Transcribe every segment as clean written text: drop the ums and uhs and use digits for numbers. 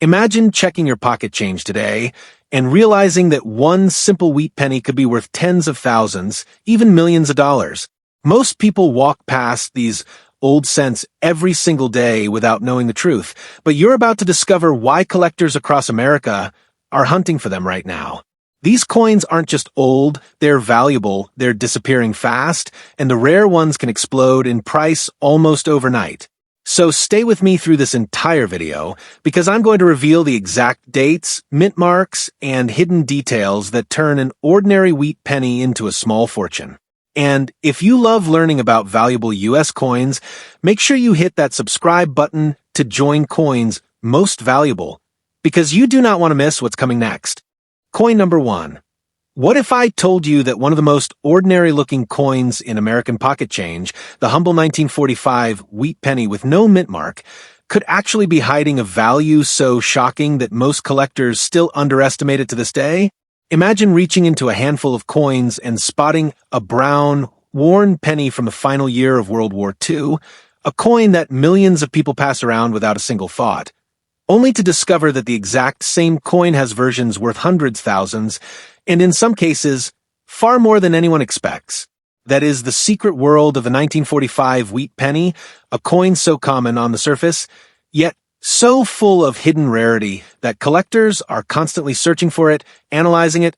Imagine checking your pocket change today and realizing that one simple wheat penny could be worth tens of thousands, even millions of dollars. Most people walk past these old cents every single day without knowing the truth, but you're about to discover why collectors across America are hunting for them right now. These coins aren't just old, they're valuable, they're disappearing fast, and the rare ones can explode in price almost overnight. So stay with me through this entire video, because I'm going to reveal the exact dates, mint marks, and hidden details that turn an ordinary wheat penny into a small fortune. And if you love learning about valuable US coins, make sure you hit that subscribe button to join Coins Most Valuable, because you do not want to miss what's coming next. Coin number 1. What if I told you that one of the most ordinary-looking coins in American pocket change, the humble 1945 wheat penny with no mint mark, could actually be hiding a value so shocking that most collectors still underestimate it to this day? Imagine reaching into a handful of coins and spotting a brown, worn penny from the final year of World War II, a coin that millions of people pass around without a single thought, only to discover that the exact same coin has versions worth hundreds, thousands, and in some cases, far more than anyone expects. That is the secret world of the 1945 wheat penny, a coin so common on the surface, yet so full of hidden rarity that collectors are constantly searching for it, analyzing it,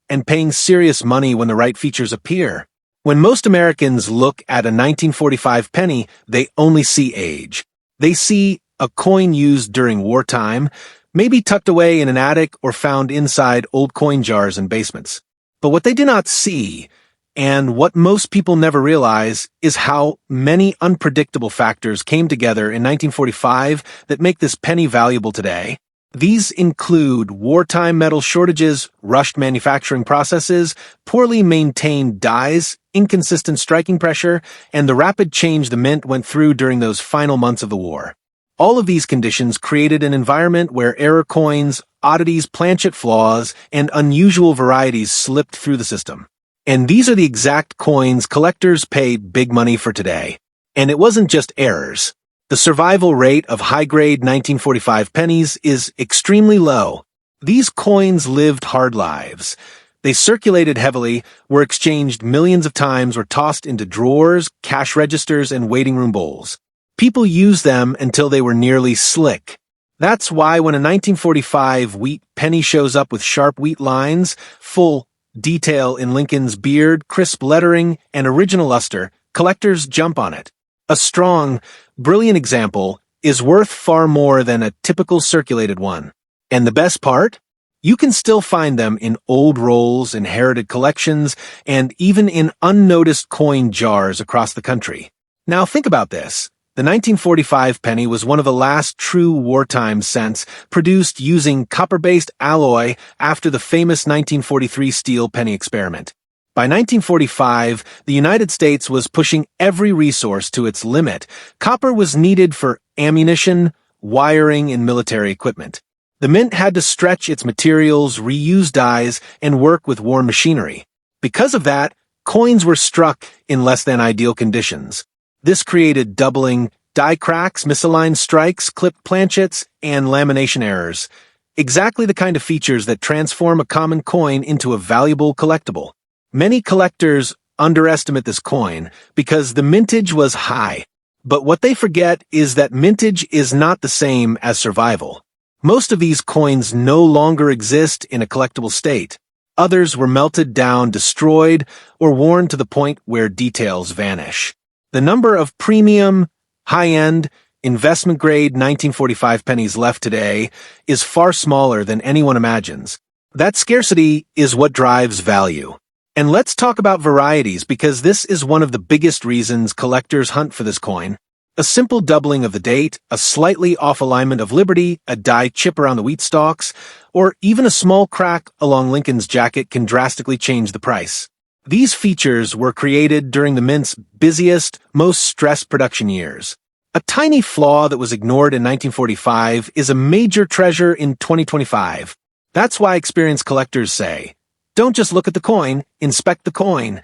and paying serious money when the right features appear. When most Americans look at a 1945 penny, they only see age. They see a coin used during wartime, maybe tucked away in an attic or found inside old coin jars in basements. But what they do not see, and what most people never realize, is how many unpredictable factors came together in 1945 that make this penny valuable today. These include wartime metal shortages, rushed manufacturing processes, poorly maintained dies, inconsistent striking pressure, and the rapid change the mint went through during those final months of the war. All of these conditions created an environment where error coins, oddities, planchet flaws, and unusual varieties slipped through the system. And these are the exact coins collectors pay big money for today. And it wasn't just errors. The survival rate of high-grade 1945 pennies is extremely low. These coins lived hard lives. They circulated heavily, were exchanged millions of times, or tossed into drawers, cash registers, and waiting room bowls. People used them until they were nearly slick. That's why when a 1945 wheat penny shows up with sharp wheat lines, full detail in Lincoln's beard, crisp lettering, and original luster, collectors jump on it. A strong, brilliant example is worth far more than a typical circulated one. And the best part? You can still find them in old rolls, inherited collections, and even in unnoticed coin jars across the country. Now think about this. The 1945 penny was one of the last true wartime cents produced using copper-based alloy after the famous 1943 steel penny experiment. By 1945, the United States was pushing every resource to its limit. Copper was needed for ammunition, wiring, and military equipment. The mint had to stretch its materials, reuse dyes, and work with war machinery. Because of that, coins were struck in less than ideal conditions. This created doubling, die cracks, misaligned strikes, clipped planchets, and lamination errors. Exactly the kind of features that transform a common coin into a valuable collectible. Many collectors underestimate this coin because the mintage was high. But what they forget is that mintage is not the same as survival. Most of these coins no longer exist in a collectible state. Others were melted down, destroyed, or worn to the point where details vanish. The number of premium, high-end, investment-grade 1945 pennies left today is far smaller than anyone imagines. That scarcity is what drives value. And let's talk about varieties, because this is one of the biggest reasons collectors hunt for this coin. A simple doubling of the date, a slightly off alignment of Liberty, a die chip around the wheat stalks, or even a small crack along Lincoln's jacket can drastically change the price. These features were created during the mint's busiest, most stressed production years. A tiny flaw that was ignored in 1945 is a major treasure in 2025. That's why experienced collectors say, don't just look at the coin, inspect the coin.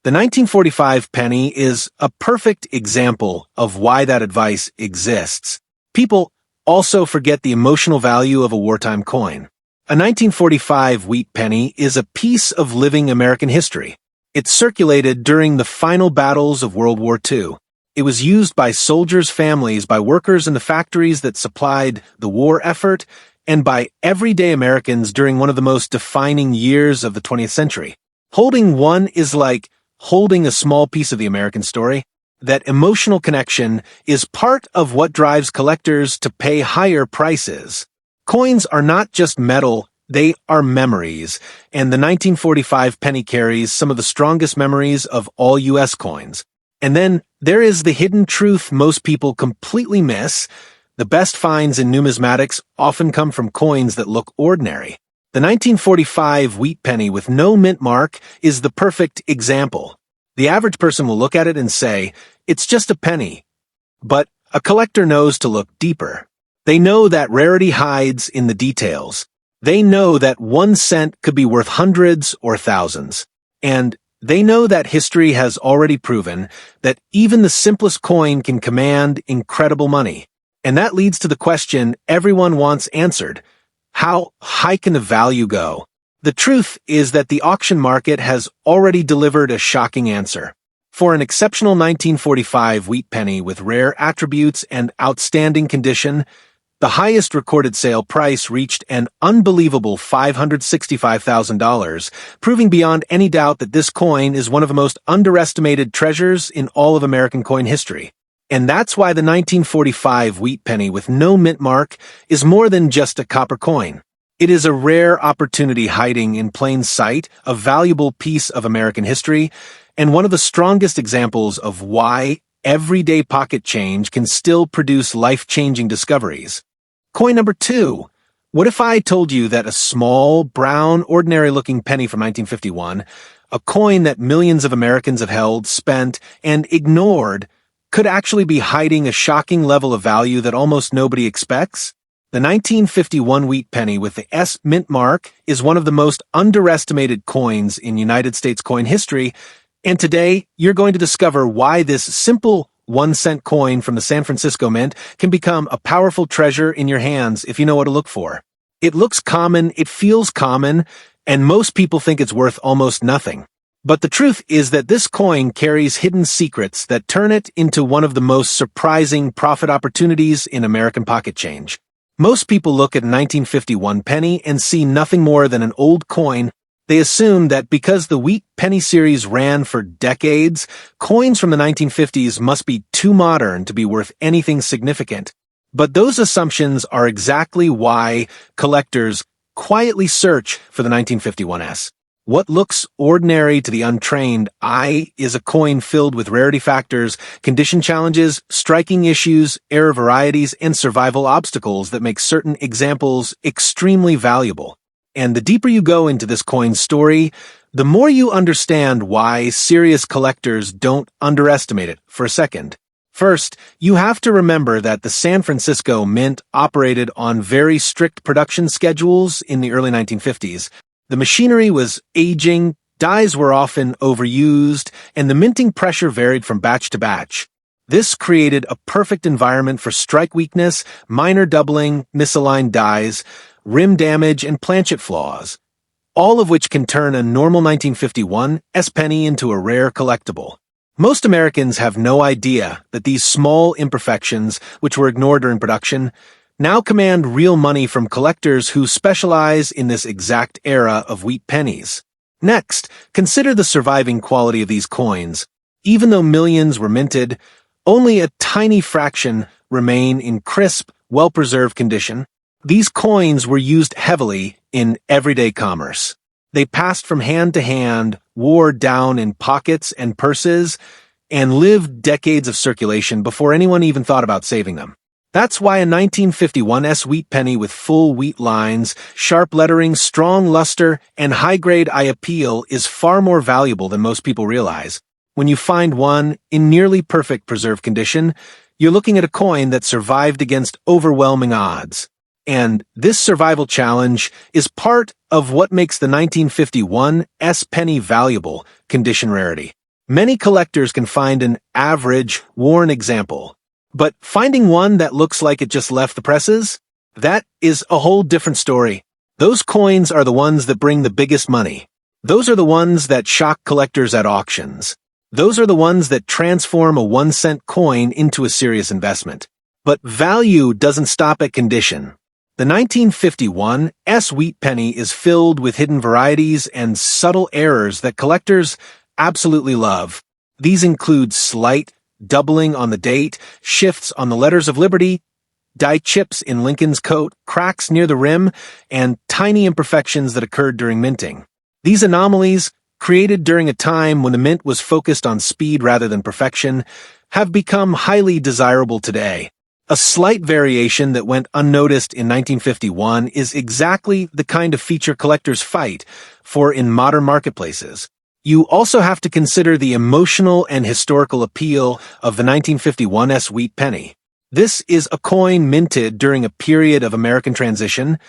The 1945 penny is a perfect example of why that advice exists. People also forget the emotional value of a wartime coin. A 1945 wheat penny is a piece of living American history. It circulated during the final battles of World War II. It was used by soldiers' families, by workers in the factories that supplied the war effort, and by everyday Americans during one of the most defining years of the 20th century. Holding one is like holding a small piece of the American story. That emotional connection is part of what drives collectors to pay higher prices. Coins are not just metal, they are memories, and the 1945 penny carries some of the strongest memories of all U.S. coins. And then there is the hidden truth most people completely miss. The best finds in numismatics often come from coins that look ordinary. The 1945 wheat penny with no mint mark is the perfect example. The average person will look at it and say, "It's just a penny." But a collector knows to look deeper. They know that rarity hides in the details. They know that 1 cent could be worth hundreds or thousands. And they know that history has already proven that even the simplest coin can command incredible money. And that leads to the question everyone wants answered. How high can the value go? The truth is that the auction market has already delivered a shocking answer. For an exceptional 1945 wheat penny with rare attributes and outstanding condition, the highest recorded sale price reached an unbelievable $565,000, proving beyond any doubt that this coin is one of the most underestimated treasures in all of American coin history. And that's why the 1945 wheat penny with no mint mark is more than just a copper coin. It is a rare opportunity hiding in plain sight, a valuable piece of American history, and one of the strongest examples of why everyday pocket change can still produce life-changing discoveries. Coin number 2. What if I told you that a small, brown, ordinary-looking penny from 1951, a coin that millions of Americans have held, spent, and ignored, could actually be hiding a shocking level of value that almost nobody expects? The 1951 wheat penny with the S mint mark is one of the most underestimated coins in United States coin history, and today you're going to discover why this simple 1-cent coin from the San Francisco Mint can become a powerful treasure in your hands if you know what to look for. It looks common, it feels common, and most people think it's worth almost nothing. But the truth is that this coin carries hidden secrets that turn it into one of the most surprising profit opportunities in American pocket change. Most people look at a 1951 penny and see nothing more than an old coin. They assume that because the wheat penny series ran for decades, coins from the 1950s must be too modern to be worth anything significant. But those assumptions are exactly why collectors quietly search for the 1951s. What looks ordinary to the untrained eye is a coin filled with rarity factors, condition challenges, striking issues, error varieties, and survival obstacles that make certain examples extremely valuable. And the deeper you go into this coin's story, the more you understand why serious collectors don't underestimate it for a second. First, you have to remember that the San Francisco Mint operated on very strict production schedules in the early 1950s. The machinery was aging, dyes were often overused, and the minting pressure varied from batch to batch. This created a perfect environment for strike weakness, minor doubling, misaligned dyes, rim damage, and planchet flaws, all of which can turn a normal 1951 S-penny into a rare collectible. Most Americans have no idea that these small imperfections, which were ignored during production, now command real money from collectors who specialize in this exact era of wheat pennies. Next, consider the surviving quality of these coins. Even though millions were minted, only a tiny fraction remain in crisp, well-preserved condition. These coins were used heavily in everyday commerce. They passed from hand to hand, wore down in pockets and purses, and lived decades of circulation before anyone even thought about saving them. That's why a 1951 S wheat penny with full wheat lines, sharp lettering, strong luster, and high-grade eye appeal is far more valuable than most people realize. When you find one in nearly perfect preserved condition, you're looking at a coin that survived against overwhelming odds. And this survival challenge is part of what makes the 1951 S penny valuable, condition rarity. Many collectors can find an average, worn example, But finding one that looks like it just left the presses? That is a whole different story. Those coins are the ones that bring the biggest money. Those are the ones that shock collectors at auctions. Those are the ones that transform a 1-cent coin into a serious investment. But value doesn't stop at condition. The 1951 Wheat Penny is filled with hidden varieties and subtle errors that collectors absolutely love. These include slight doubling on the date, shifts on the letters of liberty, die chips in Lincoln's coat, cracks near the rim, and tiny imperfections that occurred during minting. These anomalies, created during a time when the mint was focused on speed rather than perfection, have become highly desirable today. A slight variation that went unnoticed in 1951 is exactly the kind of feature collectors fight for in modern marketplaces. You also have to consider the emotional and historical appeal of the 1951 Wheat Penny. This is a coin minted during a period of American transition,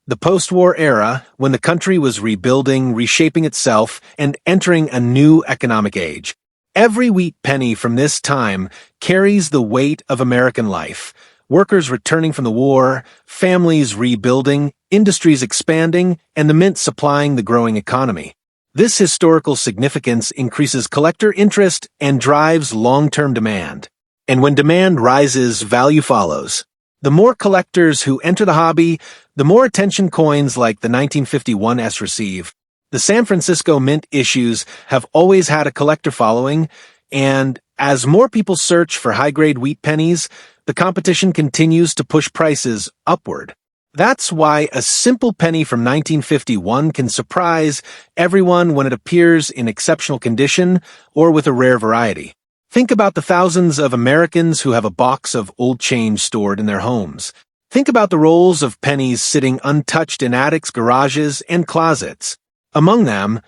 the post-war era, when the country was rebuilding, reshaping itself, and entering a new economic age. Every wheat penny from this time carries the weight of American life. Workers returning from the war, families rebuilding, industries expanding, and the mint supplying the growing economy. This historical significance increases collector interest and drives long-term demand. And when demand rises, value follows. The more collectors who enter the hobby, the more attention coins like the 1951 receive. The San Francisco Mint issues have always had a collector following, and as more people search for high-grade wheat pennies, the competition continues to push prices upward. That's why a simple penny from 1951 can surprise everyone when it appears in exceptional condition or with a rare variety. Think about the thousands of Americans who have a box of old change stored in their homes. Think about the rolls of pennies sitting untouched in attics, garages, and closets. Among them,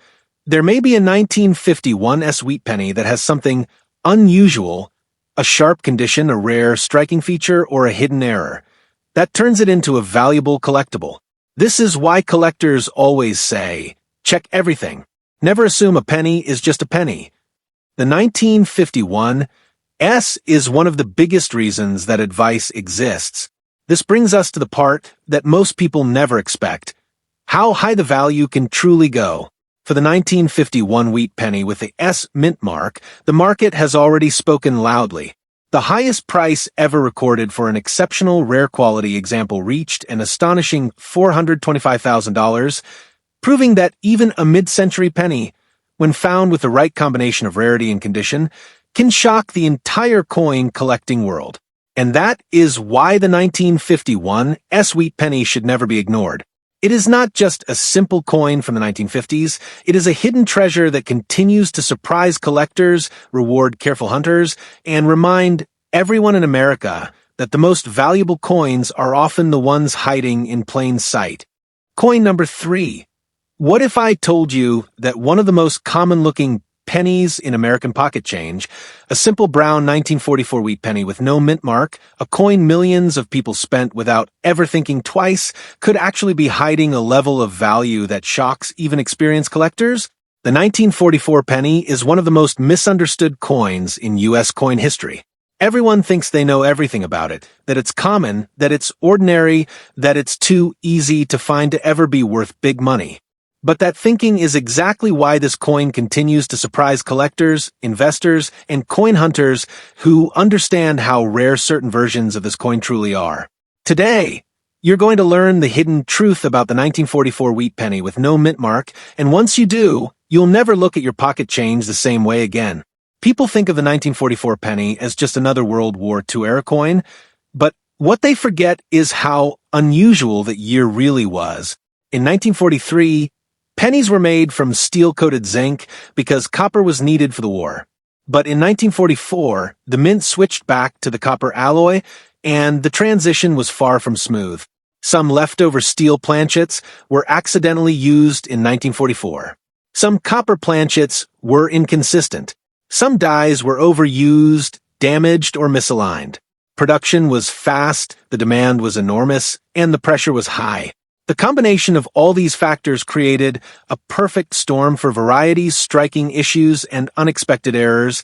there may be a 1951 Wheat Penny that has something unusual, a sharp condition, a rare striking feature, or a hidden error. That turns it into a valuable collectible. This is why collectors always say, check everything. Never assume a penny is just a penny. The 1951 is one of the biggest reasons that advice exists. This brings us to the part that most people never expect. How high the value can truly go. For the 1951 wheat penny with the S mint mark, the market has already spoken loudly. The highest price ever recorded for an exceptional rare quality example reached an astonishing $425,000, proving that even a mid-century penny, when found with the right combination of rarity and condition, can shock the entire coin collecting world. And that is why the 1951 Wheat Penny should never be ignored. It is not just a simple coin from the 1950s, it is a hidden treasure that continues to surprise collectors, reward careful hunters, and remind everyone in America that the most valuable coins are often the ones hiding in plain sight. Coin number 3. What if I told you that one of the most common-looking pennies in American pocket change, a simple brown 1944 wheat penny with no mint mark, a coin millions of people spent without ever thinking twice, could actually be hiding a level of value that shocks even experienced collectors? The 1944 penny is one of the most misunderstood coins in U.S. coin history. Everyone thinks they know everything about it, that it's common, that it's ordinary, that it's too easy to find to ever be worth big money. But that thinking is exactly why this coin continues to surprise collectors, investors, and coin hunters who understand how rare certain versions of this coin truly are. Today, you're going to learn the hidden truth about the 1944 wheat penny with no mint mark, and once you do, you'll never look at your pocket change the same way again. People think of the 1944 penny as just another World War II era coin, but what they forget is how unusual that year really was. In 1943, pennies were made from steel-coated zinc because copper was needed for the war. But in 1944, the mint switched back to the copper alloy, and the transition was far from smooth. Some leftover steel planchets were accidentally used in 1944. Some copper planchets were inconsistent. Some dies were overused, damaged, or misaligned. Production was fast, the demand was enormous, and the pressure was high. The combination of all these factors created a perfect storm for varieties, striking issues, and unexpected errors.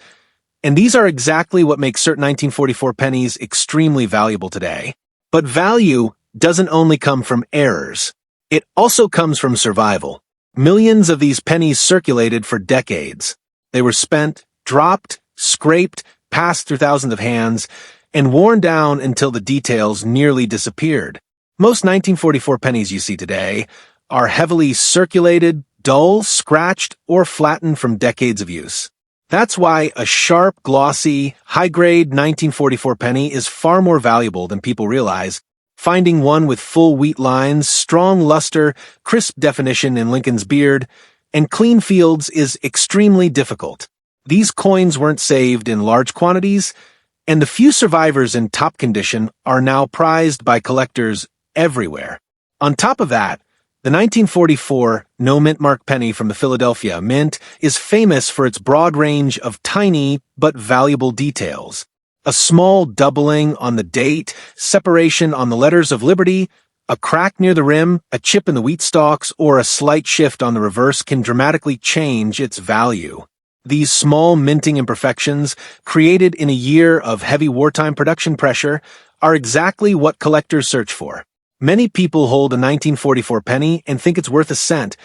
And these are exactly what makes certain 1944 pennies extremely valuable today. But value doesn't only come from errors. It also comes from survival. Millions of these pennies circulated for decades. They were spent, dropped, scraped, passed through thousands of hands, and worn down until the details nearly disappeared. Most 1944 pennies you see today are heavily circulated, dull, scratched, or flattened from decades of use. That's why a sharp, glossy, high-grade 1944 penny is far more valuable than people realize. Finding one with full wheat lines, strong luster, crisp definition in Lincoln's beard, and clean fields is extremely difficult. These coins weren't saved in large quantities, and the few survivors in top condition are now prized by collectors everywhere. On top of that, the 1944 no mint mark penny from the Philadelphia Mint is famous for its broad range of tiny but valuable details. A small doubling on the date, separation on the letters of liberty, a crack near the rim, a chip in the wheat stalks, or a slight shift on the reverse can dramatically change its value. These small minting imperfections, created in a year of heavy wartime production pressure, are exactly what collectors search for. Many people hold a 1944 penny and think it's worth a cent,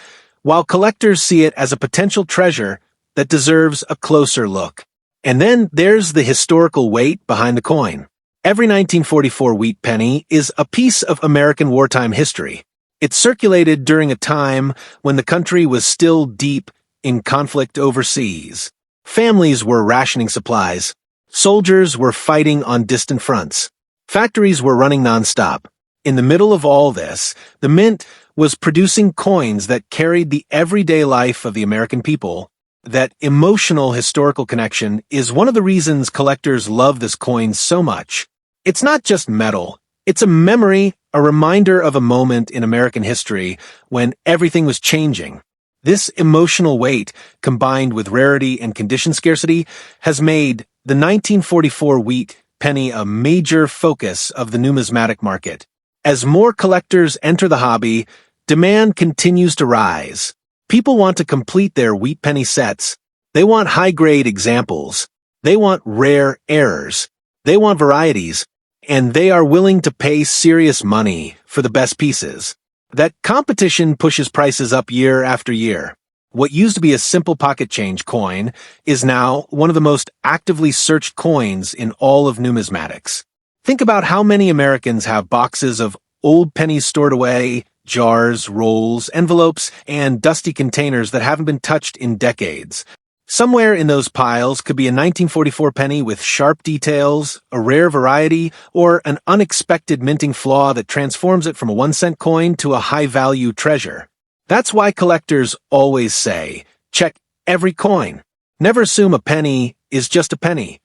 while collectors see it as a potential treasure that deserves a closer look. And then there's the historical weight behind the coin. Every 1944 wheat penny is a piece of American wartime history. It circulated during a time when the country was still deep in conflict overseas. Families were rationing supplies. Soldiers were fighting on distant fronts. Factories were running nonstop. In the middle of all this, the Mint was producing coins that carried the everyday life of the American people. That emotional historical connection is one of the reasons collectors love this coin so much. It's not just metal. It's a memory, a reminder of a moment in American history when everything was changing. This emotional weight, combined with rarity and condition scarcity, has made the 1944 wheat penny a major focus of the numismatic market. As more collectors enter the hobby, demand continues to rise. People want to complete their wheat penny sets. They want high-grade examples. They want rare errors. They want varieties. And they are willing to pay serious money for the best pieces. That competition pushes prices up year after year. What used to be a simple pocket change coin is now one of the most actively searched coins in all of numismatics. Think about how many Americans have boxes of old pennies stored away, jars, rolls, envelopes, and dusty containers that haven't been touched in decades. Somewhere in those piles could be a 1944 penny with sharp details, a rare variety, or an unexpected minting flaw that transforms it from a 1-cent coin to a high-value treasure. That's why collectors always say, check every coin. Never assume a penny is just a penny.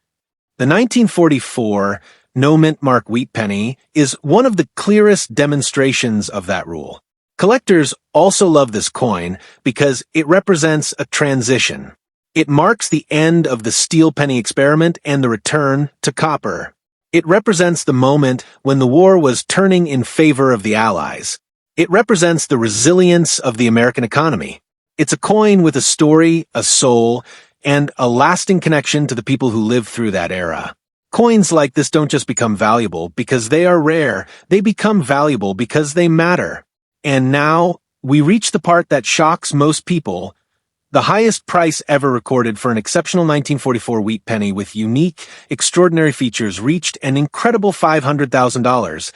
The 1944 no mint mark wheat penny is one of the clearest demonstrations of that rule. Collectors also love this coin because it represents a transition. It marks the end of the steel penny experiment and the return to copper. It represents the moment when the war was turning in favor of the Allies. It represents the resilience of the American economy. It's a coin with a story, a soul, and a lasting connection to the people who lived through that era. Coins like this don't just become valuable because they are rare, they become valuable because they matter. And now, we reach the part that shocks most people. The highest price ever recorded for an exceptional 1944 wheat penny with unique, extraordinary features reached an incredible $500,000,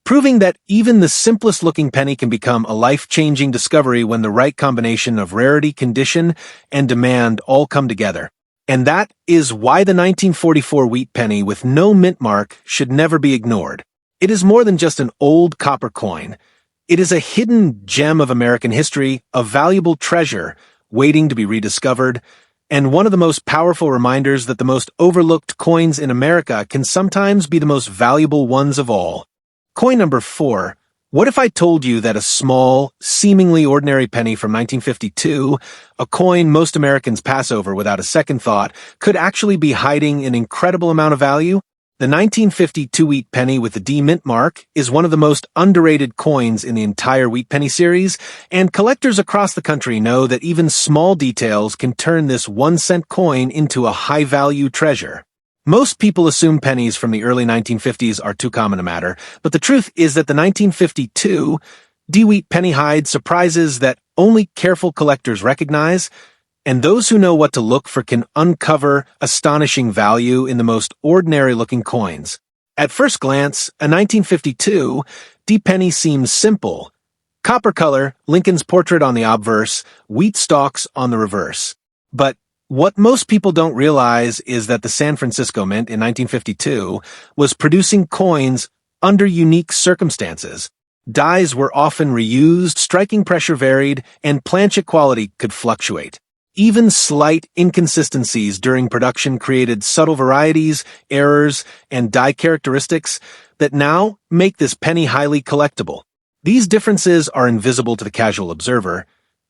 proving that even the simplest-looking penny can become a life-changing discovery when the right combination of rarity, condition, and demand all come together. And that is why the 1944 wheat penny with no mint mark should never be ignored. It is more than just an old copper coin. It is a hidden gem of American history, a valuable treasure waiting to be rediscovered, and one of the most powerful reminders that the most overlooked coins in America can sometimes be the most valuable ones of all. Coin number 4. What if I told you that a small, seemingly ordinary penny from 1952, a coin most Americans pass over without a second thought, could actually be hiding an incredible amount of value? The 1952 wheat penny with the D mint mark is one of the most underrated coins in the entire wheat penny series, and collectors across the country know that even small details can turn this 1-cent coin into a high-value treasure. Most people assume pennies from the early 1950s are too common a matter, but the truth is that the 1952 D wheat penny hide surprises that only careful collectors recognize, and those who know what to look for can uncover astonishing value in the most ordinary-looking coins. At first glance, a 1952 D penny seems simple. Copper color, Lincoln's portrait on the obverse, wheat stalks on the reverse. But what most people don't realize is that the San Francisco Mint in 1952 was producing coins under unique circumstances. Dies were often reused, striking pressure varied, and planchet quality could fluctuate. Even slight inconsistencies during production created subtle varieties, errors, and die characteristics that now make this penny highly collectible. These differences are invisible to the casual observer,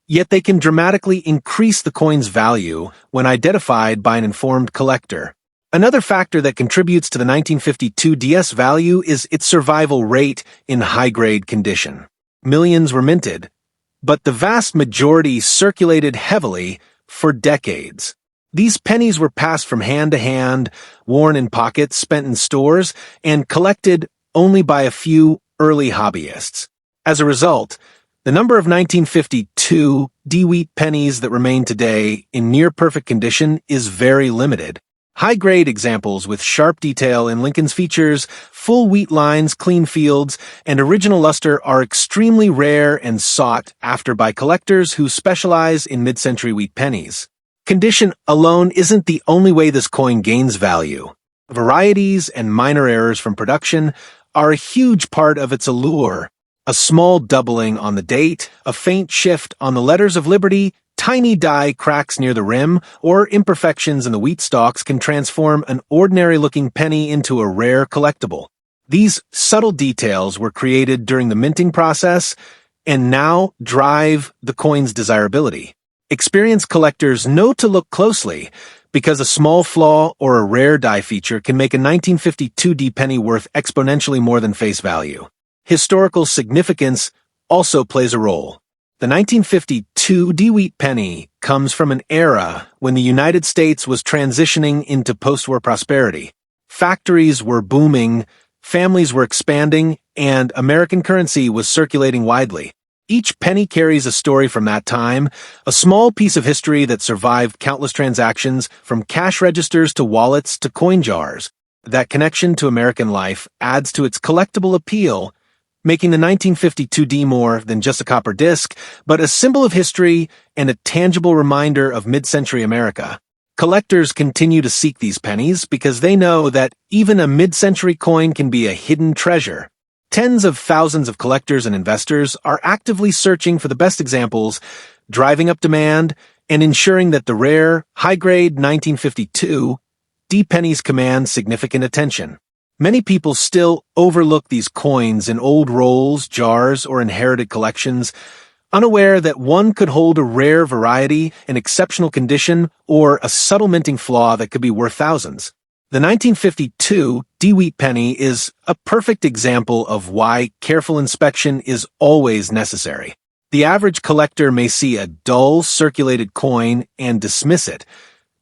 yet they can dramatically increase the coin's value when identified by an informed collector. Another factor that contributes to the 1952 DS value is its survival rate in high-grade condition. Millions were minted, but the vast majority circulated heavily for decades. These pennies were passed from hand to hand, worn in pockets, spent in stores, and collected only by a few early hobbyists. As a result, the number of 1952 D wheat pennies that remain today in near-perfect condition is very limited. High-grade examples with sharp detail in Lincoln's features, full wheat lines, clean fields, and original luster are extremely rare and sought after by collectors who specialize in mid-century wheat pennies. Condition alone isn't the only way this coin gains value. Varieties and minor errors from production are a huge part of its allure. A small doubling on the date, a faint shift on the letters of liberty, tiny die cracks near the rim, or imperfections in the wheat stalks can transform an ordinary-looking penny into a rare collectible. These subtle details were created during the minting process and now drive the coin's desirability. Experienced collectors know to look closely because a small flaw or a rare die feature can make a 1952 D penny worth exponentially more than face value. Historical significance also plays a role. The 1952 D wheat penny comes from an era when the United States was transitioning into post-war prosperity. Factories were booming, families were expanding, and American currency was circulating widely. Each penny carries a story from that time, a small piece of history that survived countless transactions, from cash registers to wallets to coin jars. That connection to American life adds to its collectible appeal, making the 1952 D more than just a copper disc, but a symbol of history and a tangible reminder of mid-century America. Collectors continue to seek these pennies because they know that even a mid-century coin can be a hidden treasure. Tens of thousands of collectors and investors are actively searching for the best examples, driving up demand, and ensuring that the rare, high-grade 1952 D pennies command significant attention. Many people still overlook these coins in old rolls, jars, or inherited collections, unaware that one could hold a rare variety, an exceptional condition, or a subtle minting flaw that could be worth thousands. The 1952 D wheat penny is a perfect example of why careful inspection is always necessary. The average collector may see a dull, circulated coin and dismiss it,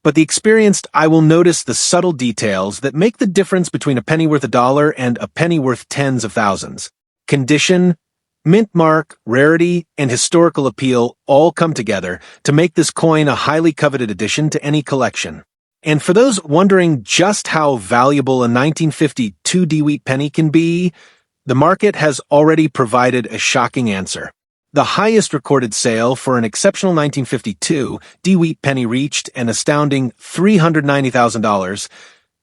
but the experienced eye will notice the subtle details that make the difference between a penny worth $1 and a penny worth tens of thousands. Condition, mint mark, rarity, and historical appeal all come together to make this coin a highly coveted addition to any collection. And for those wondering just how valuable a 1952 D wheat penny can be, the market has already provided a shocking answer. The highest recorded sale for an exceptional 1952 D wheat penny reached an astounding $390,000,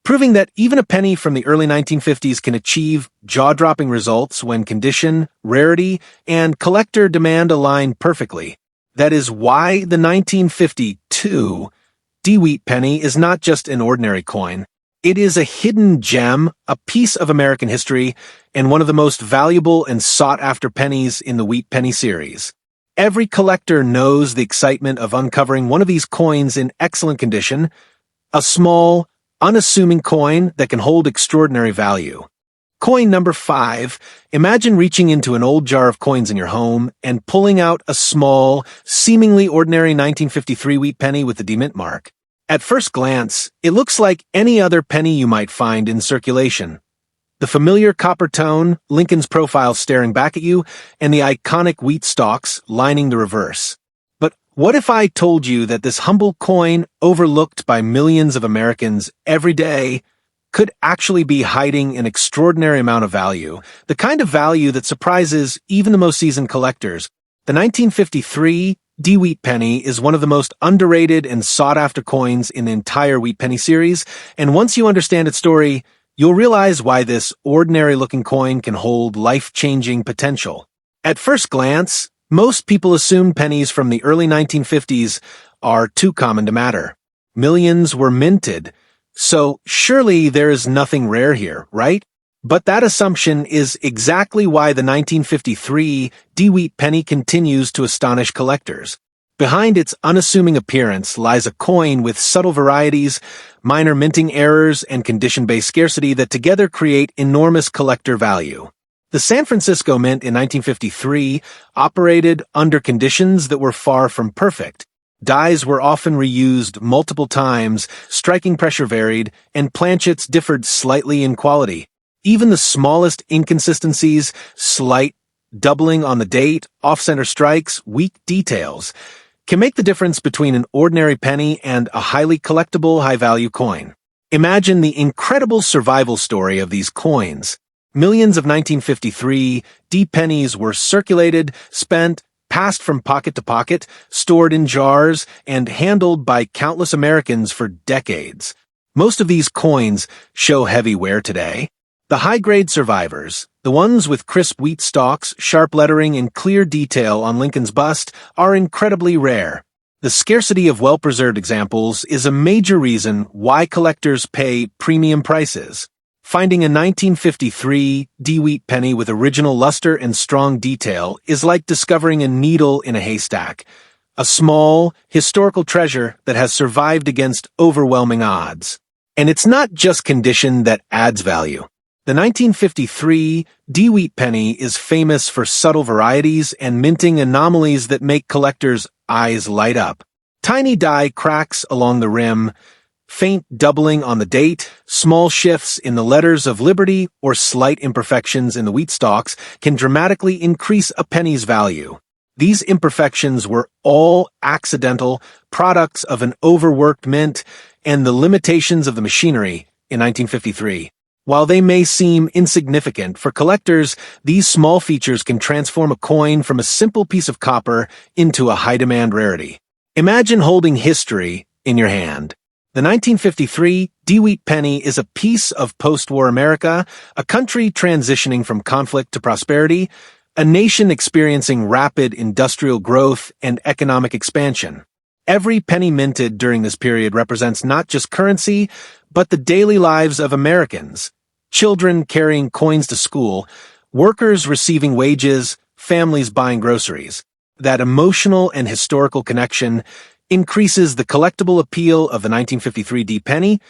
proving that even a penny from the early 1950s can achieve jaw-dropping results when condition, rarity, and collector demand align perfectly. That is why the 1952 D wheat penny is not just an ordinary coin. It is a hidden gem, a piece of American history, and one of the most valuable and sought-after pennies in the Wheat Penny series. Every collector knows the excitement of uncovering one of these coins in excellent condition, a small, unassuming coin that can hold extraordinary value. Coin number 5. Imagine reaching into an old jar of coins in your home and pulling out a small, seemingly ordinary 1953 wheat penny with the demint mark. At first glance, it looks like any other penny you might find in circulation. The familiar copper tone, Lincoln's profile staring back at you, and the iconic wheat stalks lining the reverse. But what if I told you that this humble coin, overlooked by millions of Americans every day, could actually be hiding an extraordinary amount of value, the kind of value that surprises even the most seasoned collectors? The 1953 Wheat Penny is one of the most underrated and sought-after coins in the entire Wheat Penny series, and once you understand its story, you'll realize why this ordinary-looking coin can hold life-changing potential. At first glance, most people assume pennies from the early 1950s are too common to matter. Millions were minted, so surely there is nothing rare here, right? But that assumption is exactly why the 1953 Wheat Penny continues to astonish collectors. Behind its unassuming appearance lies a coin with subtle varieties, minor minting errors, and condition-based scarcity that together create enormous collector value. The San Francisco Mint in 1953 operated under conditions that were far from perfect. Dies were often reused multiple times, striking pressure varied, and planchets differed slightly in quality. Even the smallest inconsistencies, slight doubling on the date, off-center strikes, weak details, can make the difference between an ordinary penny and a highly collectible, high-value coin. Imagine the incredible survival story of these coins. Millions of 1953 pennies were circulated, spent, passed from pocket to pocket, stored in jars, and handled by countless Americans for decades. Most of these coins show heavy wear today. The high-grade survivors, the ones with crisp wheat stalks, sharp lettering, and clear detail on Lincoln's bust, are incredibly rare. The scarcity of well-preserved examples is a major reason why collectors pay premium prices. Finding a 1953 Wheat Penny with original luster and strong detail is like discovering a needle in a haystack, a small, historical treasure that has survived against overwhelming odds. And it's not just condition that adds value. The 1953 Wheat Penny is famous for subtle varieties and minting anomalies that make collectors' eyes light up. Tiny die cracks along the rim, faint doubling on the date, small shifts in the letters of liberty, or slight imperfections in the wheat stalks can dramatically increase a penny's value. These imperfections were all accidental products of an overworked mint and the limitations of the machinery in 1953. While they may seem insignificant, for collectors, these small features can transform a coin from a simple piece of copper into a high-demand rarity. Imagine holding history in your hand. The 1953 Wheat Penny is a piece of post-war America, a country transitioning from conflict to prosperity, a nation experiencing rapid industrial growth and economic expansion. Every penny minted during this period represents not just currency, but the daily lives of Americans. Children carrying coins to school, workers receiving wages, families buying groceries. That emotional and historical connection increases the collectible appeal of the 1953 penny,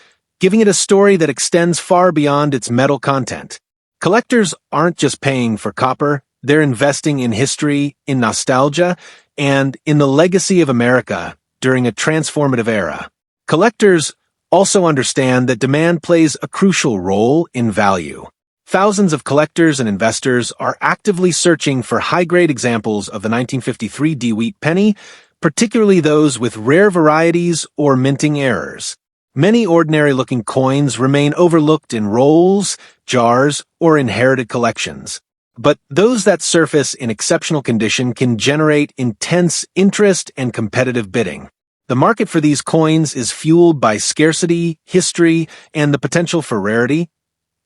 giving it a story that extends far beyond its metal content. Collectors aren't just paying for copper, they're investing in history, in nostalgia, and in the legacy of America during a transformative era. Collectors also understand that demand plays a crucial role in value. Thousands of collectors and investors are actively searching for high-grade examples of the 1953 Wheat Penny, particularly those with rare varieties or minting errors. Many ordinary-looking coins remain overlooked in rolls, jars, or inherited collections. But those that surface in exceptional condition can generate intense interest and competitive bidding. The market for these coins is fueled by scarcity, history, and the potential for rarity.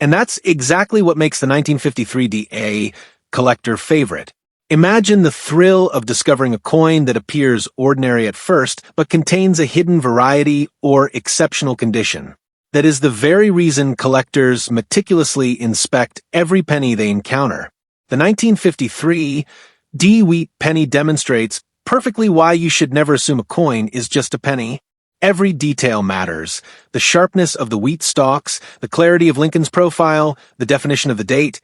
And that's exactly what makes the 1953 a collector favorite. Imagine the thrill of discovering a coin that appears ordinary at first, but contains a hidden variety or exceptional condition. That is the very reason collectors meticulously inspect every penny they encounter. The 1953 Wheat Penny demonstrates perfectly why you should never assume a coin is just a penny. Every detail matters. The sharpness of the wheat stalks, the clarity of Lincoln's profile, the definition of the date,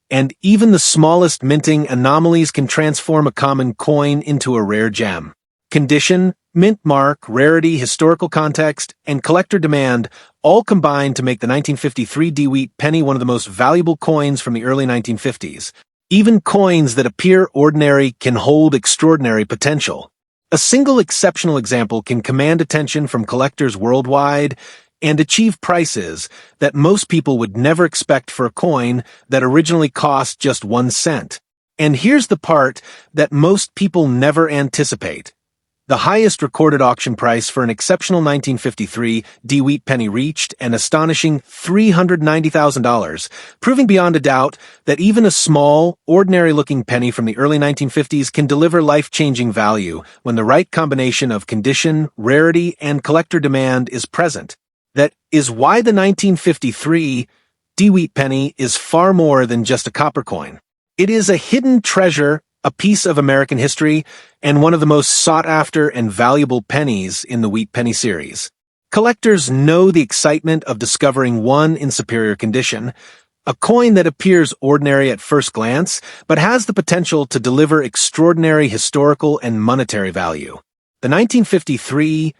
and even the smallest minting anomalies can transform a common coin into a rare gem. Condition, mint mark, rarity, historical context, and collector demand all combine to make the 1953 Wheat penny one of the most valuable coins from the early 1950s. Even coins that appear ordinary can hold extraordinary potential. A single exceptional example can command attention from collectors worldwide and achieve prices that most people would never expect for a coin that originally cost just 1 cent. And here's the part that most people never anticipate. The highest recorded auction price for an exceptional 1953 Wheat penny reached an astonishing $390,000, proving beyond a doubt that even a small, ordinary-looking penny from the early 1950s can deliver life-changing value when the right combination of condition, rarity, and collector demand is present. That is why the 1953 Wheat penny is far more than just a copper coin. It is a hidden treasure, a piece of American history, and one of the most sought-after and valuable pennies in the Wheat penny series. Collectors know the excitement of discovering one in superior condition, a coin that appears ordinary at first glance, but has the potential to deliver extraordinary historical and monetary value. The 1953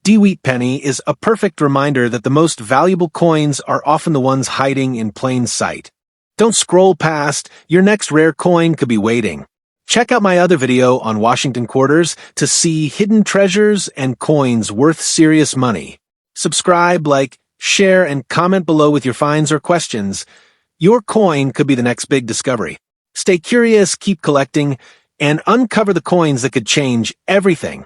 Wheat penny is a perfect reminder that the most valuable coins are often the ones hiding in plain sight. Don't scroll past, your next rare coin could be waiting. Check out my other video on Washington quarters to see hidden treasures and coins worth serious money. Subscribe, like, share, and comment below with your finds or questions. Your coin could be the next big discovery. Stay curious, keep collecting, and uncover the coins that could change everything.